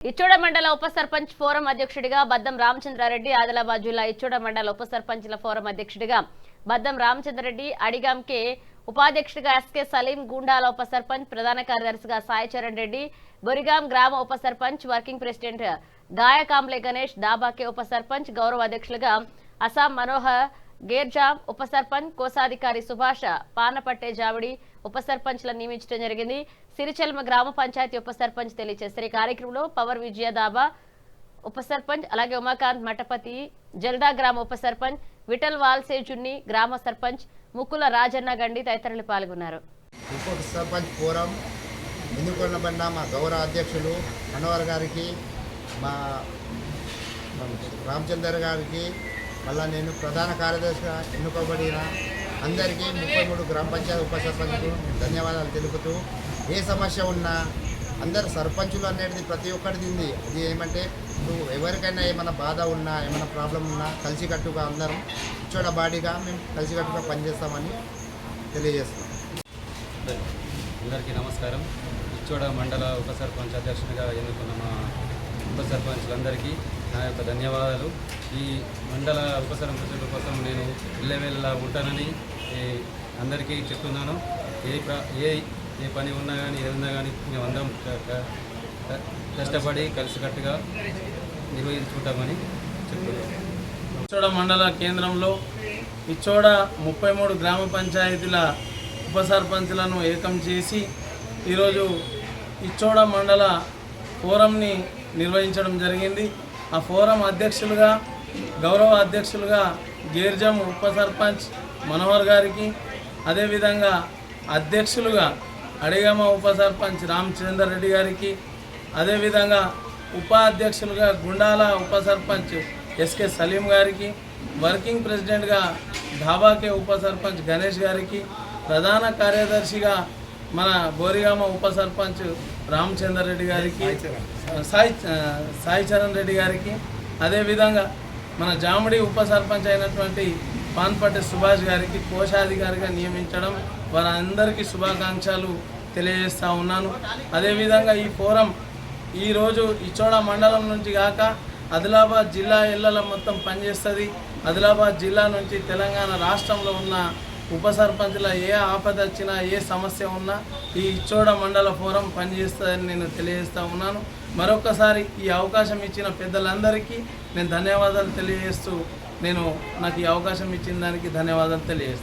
ఇచ్చోడ మండల ఉప సర్పంచ్ ఫోరం అధ్యక్షుడిగా బద్దం రామచంద్రారెడ్డి, ఆదిలాబాద్ జిల్లా ఇచ్చోడ మండల ఉప సర్పంచ్ల ఫోరం అధ్యక్షుడిగా బద్దం రామచంద్రారెడ్డి, అడిగాంకే ఉపాధ్యక్షుడిగా ఎస్కే సలీం, గూండాల ఉప సర్పంచ్ ప్రధాన కార్యదర్శిగా సాయిచరణ్ రెడ్డి, బొరిగాం గ్రామ ఉప సర్పంచ్ వర్కింగ్ ప్రెసిడెంట్ గాయకాంబ్లే గణేష్, దాబాకే ఉప సర్పంచ్ గౌరవ అధ్యక్షులుగా అసాం మనోహర్, గేర్జాం ఉప సర్పంచ్ కోశాధికారి సుభాష, పానపట్టే జావిడి ఉప సర్పంచ్లను నియమించడం జరిగింది. సిరిచెల్మ గ్రామ పంచాయతీ ఉప సర్పంచ్ తెలియజేస్తారు. ఈ కార్యక్రమంలో పవర్ విజయ దాబా ఉప సర్పంచ్, అలాగే ఉమాకాంత్ మఠపతి, జల్దా గ్రామ ఉప సర్పంచ్, విఠల్ వాల్సే జున్ని గ్రామ సర్పంచ్, ముక్కుల రాజన్న గండి తదితరులు పాల్గొన్నారు. ఉప సర్పంచ్ ఫోరం ఎన్నుకొనబడిన మా గౌరవ అధ్యక్షులు మనోహర్ గారికి, మా రామచందర్ గారికి, మళ్ళీ నేను ప్రధాన కార్యదర్శిగా ఎన్నుకోబడిన అందరికీ 33 గ్రామ పంచాయతీ ఉప సర్పంచ్కు ధన్యవాదాలు తెలుపుతూ, ఏ సమస్య ఉన్నా అందరు సర్పంచులు అనేది ప్రతి ఒక్కరిది ఉంది. అది ఏమంటే ఇప్పుడు ఎవరికైనా ఏమైనా బాధ ఉన్నా, ఏమైనా ప్రాబ్లం ఉన్నా కలిసికట్టుగా అందరం ఇచ్చోడ బాడీగా మేము కలిసికట్టుగా పనిచేస్తామని తెలియజేస్తున్నాం. అందరికీ నమస్కారం. ఇచ్చోడ మండల ఉప సర్పంచ్ అధ్యక్షునిగా ఎన్నుకున్న మా ఉప సర్పంచ్లందరికీ నా యొక్క ధన్యవాదాలు. ఈ మండల ఉప సర్పంచుల కోసం నేను ఇళ్ళవేళ్ళ ఉంటానని అందరికీ చెప్తున్నాను. ఏ పని ఉన్నా కానీ ఏది ఉన్నా కానీ మేమందరం కష్టపడి కలిసికట్టుగా నిర్వహించుకుంటామని చెప్తున్నాను. ఇచ్చోడ మండల కేంద్రంలో ఇచ్చోడ 33 గ్రామ పంచాయతీల ఉప సర్పంచ్లను ఏకం చేసి ఈరోజు ఇచ్చోడ మండల ఫోరంని నిర్వహించడం జరిగింది. ఆ ఫోరం అధ్యక్షులుగా గౌరవ అధ్యక్షులుగా గేర్జం ఉప సర్పంచ్ మనోహర్ గారికి, అదేవిధంగా అధ్యక్షులుగా అడిగమ ఉప సర్పంచ్ రామచందర్ రెడ్డి గారికి, అదేవిధంగా ఉపాధ్యక్షులుగా గుండాల ఉప సర్పంచ్ ఎస్కే సలీం గారికి, వర్కింగ్ ప్రెసిడెంట్గా ధాబాకే ఉప సర్పంచ్ గణేష్ గారికి, ప్రధాన కార్యదర్శిగా మన బోరిగామ ఉప సర్పంచ్ రామచందర్ రెడ్డి గారికి, సాయిచరణ్ రెడ్డి గారికి, అదేవిధంగా మన జాముడి ఉప సర్పంచ్ అయినటువంటి పాన్పట్టే సుభాష్ గారికి కోశాధికారిగా నియమించడం, వారందరికీ శుభాకాంక్షలు తెలియజేస్తూ ఉన్నాను. అదేవిధంగా ఈ ఫోరం ఈరోజు ఇచ్చోడ మండలం నుంచి కాక ఆదిలాబాద్ జిల్లా ఎల్లల మొత్తం పనిచేస్తుంది. ఆదిలాబాద్ జిల్లా నుంచి తెలంగాణ రాష్ట్రంలో ఉన్న ఉప సర్పంచ్ల ఏ ఆపద వచ్చినా, ఏ సమస్య ఉన్నా ఈ ఇచ్చోడ మండల ఫోరం పనిచేస్తుందని నేను తెలియజేస్తూ ఉన్నాను. మరొకసారి ఈ అవకాశం ఇచ్చిన పెద్దలందరికీ నేను ధన్యవాదాలు తెలియజేస్తూ, నాకు ఈ అవకాశం ఇచ్చిన దానికి ధన్యవాదాలు తెలియజేస్తాను.